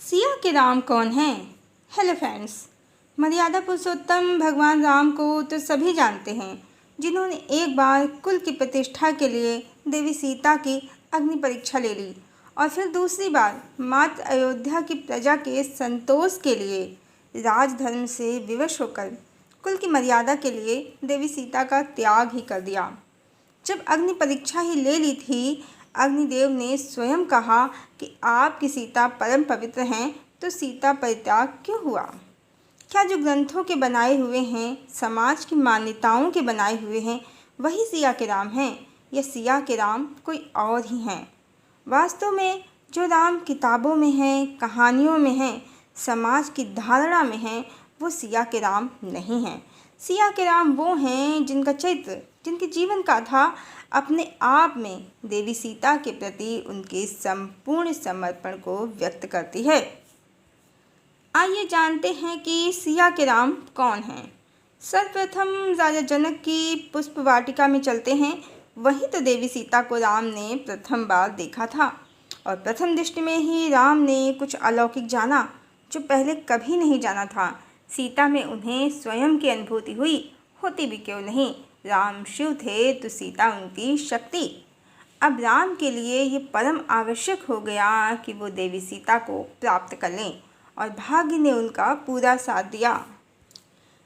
सिया के राम कौन हैं? हेलो फ्रेंड्स, मर्यादा पुरुषोत्तम भगवान राम को तो सभी जानते हैं, जिन्होंने एक बार कुल की प्रतिष्ठा के लिए देवी सीता की अग्नि परीक्षा ले ली और फिर दूसरी बार मात्र अयोध्या की प्रजा के संतोष के लिए राजधर्म से विवश होकर कुल की मर्यादा के लिए देवी सीता का त्याग ही कर दिया। जब अग्नि परीक्षा ही ले ली थी, अग्निदेव ने स्वयं कहा कि आपकी सीता परम पवित्र हैं, तो सीता परित्याग क्यों हुआ? क्या जो ग्रंथों के बनाए हुए हैं, समाज की मान्यताओं के बनाए हुए हैं, वही सिया के राम हैं, या सिया के राम कोई और ही हैं? वास्तव में जो राम किताबों में हैं, कहानियों में हैं, समाज की धारणा में हैं, वो सिया के राम नहीं हैं। सिया के राम वो हैं जिनका चरित्र, जिनकी जीवन गाथा अपने आप में देवी सीता के प्रति उनके संपूर्ण समर्पण को व्यक्त करती है। आइए जानते हैं कि सिया के राम कौन हैं। सर्वप्रथम राजा जनक की पुष्प वाटिका में चलते हैं। वहीं तो देवी सीता को राम ने प्रथम बार देखा था और प्रथम दृष्टि में ही राम ने कुछ अलौकिक जाना जो पहले कभी नहीं जाना था। सीता में उन्हें स्वयं की अनुभूति हुई, होती भी क्यों नहीं। राम शिव थे तो सीता उनकी शक्ति। अब राम के लिए ये परम आवश्यक हो गया कि वो देवी सीता को प्राप्त कर लें और भाग्य ने उनका पूरा साथ दिया।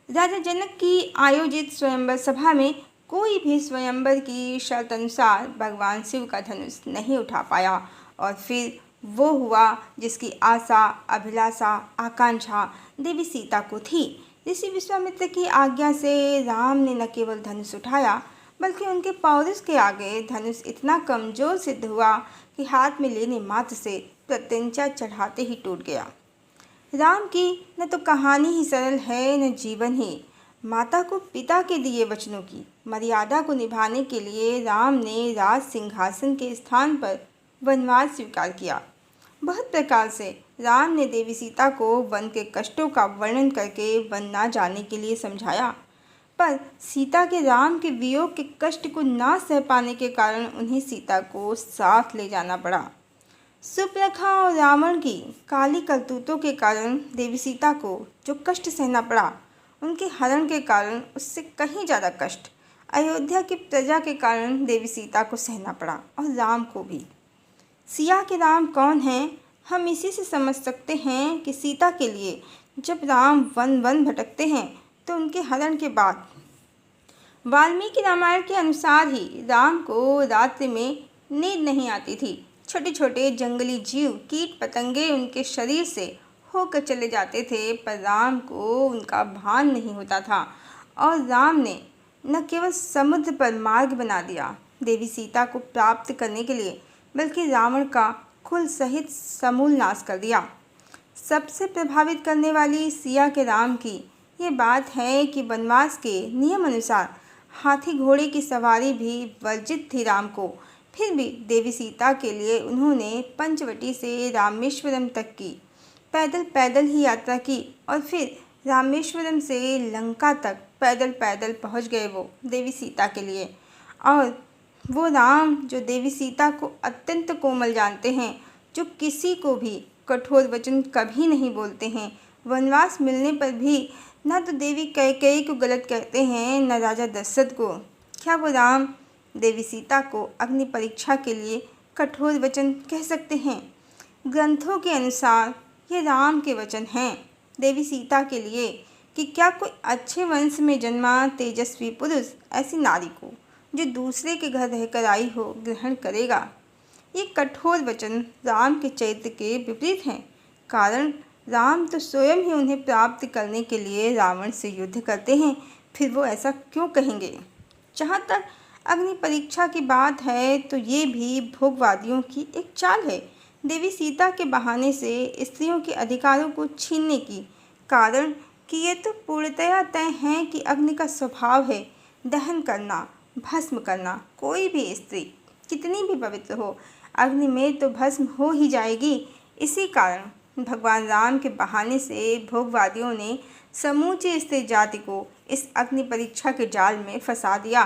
राजा जनक की आयोजित स्वयंवर सभा में कोई भी स्वयंवर की शर्त अनुसार भगवान शिव का धनुष नहीं उठा पाया और फिर वो हुआ जिसकी आशा, अभिलाषा, आकांक्षा देवी सीता को थी। ऋषि विश्वामित्र की आज्ञा से राम ने न केवल धनुष उठाया, बल्कि उनके पौरुष के आगे धनुष इतना कमजोर सिद्ध हुआ कि हाथ में लेने मात्र से प्रत्यंचा चढ़ाते ही टूट गया। राम की न तो कहानी ही सरल है, न जीवन ही। माता को पिता के दिए वचनों की मर्यादा को निभाने के लिए राम ने राज सिंहासन के स्थान पर वनवास स्वीकार किया। बहुत प्रकार से राम ने देवी सीता को वन के कष्टों का वर्णन करके वन ना जाने के लिए समझाया, पर सीता के राम के वियोग के कष्ट को ना सह पाने के कारण उन्हें सीता को साथ ले जाना पड़ा। सुप्रखा और रावण की काली करतूतों के कारण देवी सीता को जो कष्ट सहना पड़ा, उनके हरण के कारण उससे कहीं ज़्यादा कष्ट अयोध्या की प्रजा के कारण देवी सीता को सहना पड़ा, और राम को भी। सिया के राम कौन हैं, हम इसी से समझ सकते हैं कि सीता के लिए जब राम वन वन भटकते हैं तो उनके हरण के बाद वाल्मीकि रामायण के अनुसार ही राम को रात्रि में नींद नहीं आती थी। छोटे छोटे जंगली जीव, कीट पतंगे उनके शरीर से होकर चले जाते थे, पर राम को उनका भान नहीं होता था। और राम ने न केवल समुद्र पर मार्ग बना दिया देवी सीता को प्राप्त करने के लिए, बल्कि रावण का कुल सहित समूल नाश कर दिया। सबसे प्रभावित करने वाली सिया के राम की ये बात है कि वनवास के नियम अनुसार हाथी घोड़े की सवारी भी वर्जित थी राम को। फिर भी देवी सीता के लिए उन्होंने पंचवटी से रामेश्वरम तक की पैदल पैदल ही यात्रा की, और फिर रामेश्वरम से लंका तक पैदल पैदल पहुंच गए वो देवी सीता के लिए। और वो राम जो देवी सीता को अत्यंत कोमल जानते हैं, जो किसी को भी कठोर वचन कभी नहीं बोलते हैं, वनवास मिलने पर भी न तो देवी कैकेयी को गलत कहते हैं, न राजा दशरथ को। क्या वो राम देवी सीता को अग्नि परीक्षा के लिए कठोर वचन कह सकते हैं? ग्रंथों के अनुसार ये राम के वचन हैं देवी सीता के लिए कि क्या कोई अच्छे वंश में जन्मा तेजस्वी पुरुष ऐसी नारी को जो दूसरे के घर रहकर आई हो ग्रहण करेगा। ये कठोर वचन राम के चरित्र के विपरीत हैं, कारण राम तो स्वयं ही उन्हें प्राप्त करने के लिए रावण से युद्ध करते हैं, फिर वो ऐसा क्यों कहेंगे? जहाँ तक अग्नि परीक्षा की बात है तो ये भी भोगवादियों की एक चाल है, देवी सीता के बहाने से स्त्रियों के अधिकारों को छीनने की। कारण कि ये तो पूर्णतया तय है कि अग्नि का स्वभाव है दहन करना, भस्म करना। कोई भी स्त्री कितनी भी पवित्र हो, अग्नि में तो भस्म हो ही जाएगी। इसी कारण भगवान राम के बहाने से भोगवादियों ने समूची स्त्री जाति को इस अग्नि परीक्षा के जाल में फंसा दिया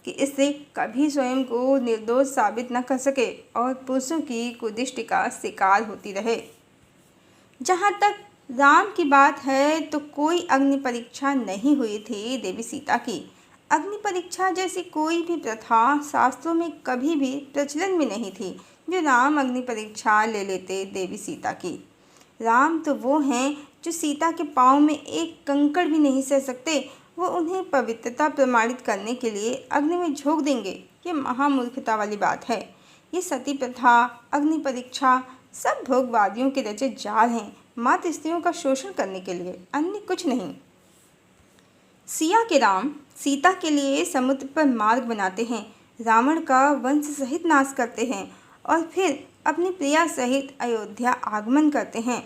कि स्त्री कभी स्वयं को निर्दोष साबित न कर सके और पुरुषों की कुदृष्टि का शिकार होती रहे। जहाँ तक राम की बात है तो कोई अग्नि परीक्षा नहीं हुई थी देवी सीता की। अग्नि परीक्षा जैसी कोई भी प्रथा शास्त्रों में कभी भी प्रचलन में नहीं थी जो राम अग्नि परीक्षा ले लेते देवी सीता की। राम तो वो हैं जो सीता के पाँव में एक कंकड़ भी नहीं सह सकते, वो उन्हें पवित्रता प्रमाणित करने के लिए अग्नि में झोंक देंगे। ये महामूर्खता वाली बात है। ये सती प्रथा, अग्नि परीक्षा सब भोगवादियों के रचे जाल हैं, मात्र स्त्रियों का शोषण करने के लिए, अन्य कुछ नहीं। सिया के राम सीता के लिए समुद्र पर मार्ग बनाते हैं, रावण का वंश सहित नाश करते हैं और फिर अपनी प्रिया सहित अयोध्या आगमन करते हैं।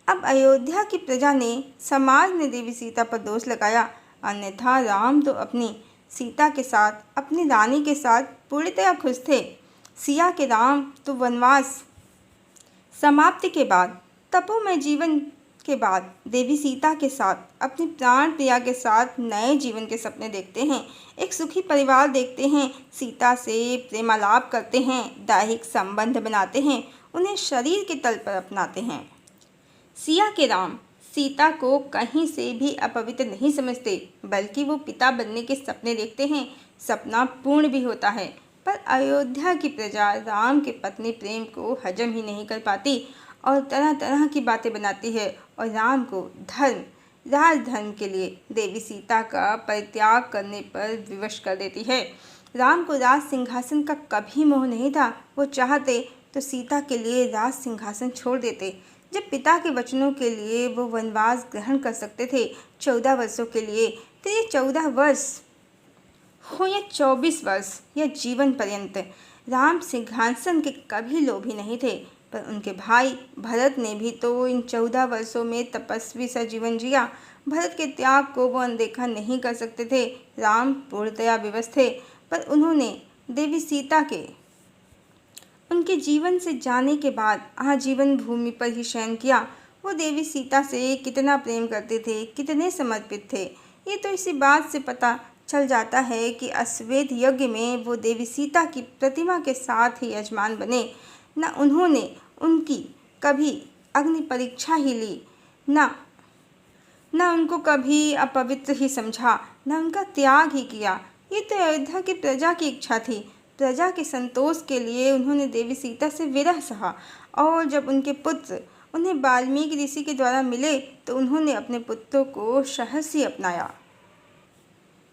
अब अयोध्या की प्रजा ने, समाज ने देवी सीता पर दोष लगाया, अन्यथा राम तो अपनी सीता के साथ, अपनी रानी के साथ पूर्णतया खुश थे। सिया के राम तो वनवास समाप्ति के बाद, तपोमय जीवन के बाद देवी सीता के साथ, अपनी प्राण प्रिया के साथ नए जीवन के सपने देखते हैं, एक सुखी परिवार देखते हैं, सीता से प्रेमालाप करते हैं, दैहिक संबंध बनाते हैं, उन्हें शरीर के तल पर अपनाते हैं। सिया के राम सीता को कहीं से भी अपवित्र नहीं समझते, बल्कि वो पिता बनने के सपने देखते हैं। सपना पूर्ण भी होता है, पर अयोध्या की प्रजा राम के पत्नी प्रेम को हजम ही नहीं कर पाती और तरह तरह की बातें बनाती है और राम को धर्म, राजधर्म के लिए देवी सीता का परित्याग करने पर विवश कर देती है। राम को राज सिंहासन का कभी मोह नहीं था, वो चाहते तो सीता के लिए राज सिंहासन छोड़ देते। जब पिता के वचनों के लिए वो वनवास ग्रहण कर सकते थे 14 वर्षों के लिए, फिर ये 14 वर्ष हो या 24 वर्ष या जीवन पर्यंत, राम सिंहासन के कभी लोभी नहीं थे। पर उनके भाई भरत ने भी तो इन 14 वर्षों में तपस्वी सा जीवन जिया। भरत के त्याग को वो अनदेखा नहीं कर सकते थे। राम पूर्णतया विवश थे, पर उन्होंने देवी सीता के उनके जीवन से जाने के बाद आजीवन भूमि पर ही शयन किया। वो देवी सीता से कितना प्रेम करते थे, कितने समर्पित थे, ये तो इसी बात से पता चल जाता है कि अश्वमेध यज्ञ में वो देवी सीता की प्रतिमा के साथ ही यजमान बने। न उन्होंने उनकी कभी अग्नि परीक्षा ही ली, न उनको कभी अपवित्र ही समझा, न उनका त्याग ही किया। ये तो अयोध्या की प्रजा की इच्छा थी। प्रजा के संतोष के लिए उन्होंने देवी सीता से विरह सहा और जब उनके पुत्र उन्हें वाल्मीकि ऋषि के द्वारा मिले तो उन्होंने अपने पुत्रों को सहर्ष ही अपनाया।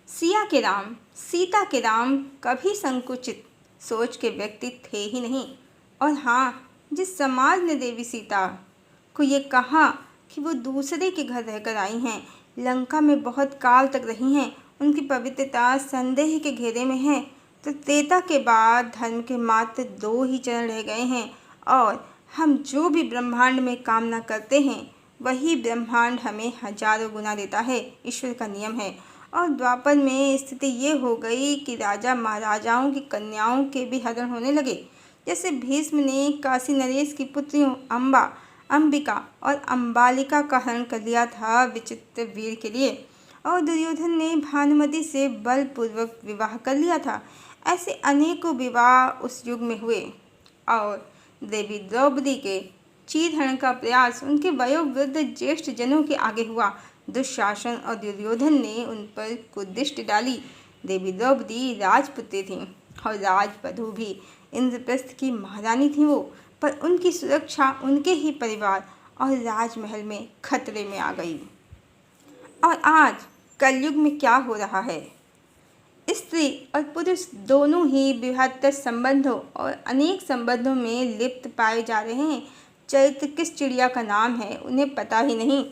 सिया के राम, सीता के राम कभी संकुचित सोच के व्यक्ति थे ही नहीं। और हाँ, जिस समाज ने देवी सीता को ये कहा कि वो दूसरे के घर रहकर आई हैं, लंका में बहुत काल तक रही हैं, उनकी पवित्रता संदेह के घेरे में है, तो त्रेता के बाद धर्म के मात्र 2 ही चरण रह गए हैं और हम जो भी ब्रह्मांड में कामना करते हैं वही ब्रह्मांड हमें हजारों गुना देता है, ईश्वर का नियम है। और द्वापर में स्थिति ये हो गई कि राजा महाराजाओं की कन्याओं के भी हरण होने लगे। जैसे भीष्म ने काशी नरेश की पुत्रियों अंबिका और अंबालिका का हरण कर लिया था विचित्र वीर के लिए, और दुर्योधन ने भानुमति से बलपूर्वक विवाह कर लिया था। ऐसे अनेकों विवाह उस युग में हुए और देवी द्रौपदी के चीरहरण का प्रयास उनके वयोवृद्ध ज्येष्ठ जनों के आगे हुआ। दुशासन और दुर्योधन ने उन पर कुदृष्टि डाली। देवी द्रौपदी राजपुत्री थीं और राजवधू भी, इंद्रप्रस्थ की महारानी थी वो, पर उनकी सुरक्षा उनके ही परिवार और राजमहल में खतरे में आ गई। और आज कलयुग में क्या हो रहा है? स्त्री और पुरुष दोनों ही बृहत्तर संबंधों और अनेक संबंधों में लिप्त पाए जा रहे हैं। चरित्र किस चिड़िया का नाम है उन्हें पता ही नहीं।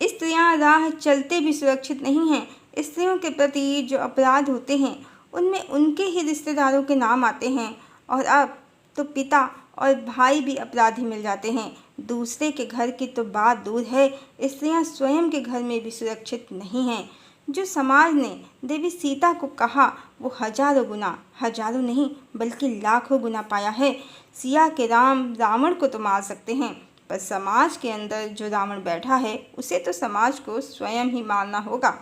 स्त्रियां राह चलते भी सुरक्षित नहीं हैं। स्त्रियों के प्रति जो अपराध होते हैं उनमें उनके ही रिश्तेदारों के नाम आते हैं, और अब तो पिता और भाई भी अपराधी मिल जाते हैं। दूसरे के घर की तो बात दूर है, स्त्रियां स्वयं के घर में भी सुरक्षित नहीं हैं। जो समाज ने देवी सीता को कहा वो हजारों गुना, हजारों नहीं बल्कि लाखों गुना पाया है। सिया के राम रावण को तो मार सकते हैं, पर समाज के अंदर जो रावण बैठा है उसे तो समाज को स्वयं ही मारना होगा।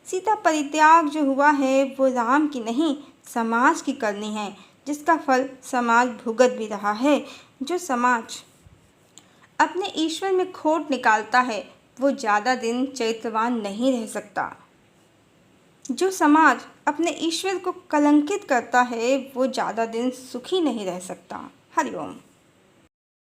सीता परित्याग जो हुआ है वो राम की नहीं समाज की करनी है, जिसका फल समाज भुगत भी रहा है। जो समाज अपने ईश्वर में खोट निकालता है वो ज़्यादा दिन चरित्रवान नहीं रह सकता। जो समाज अपने ईश्वर को कलंकित करता है वो ज़्यादा दिन सुखी नहीं रह सकता। हरिओम।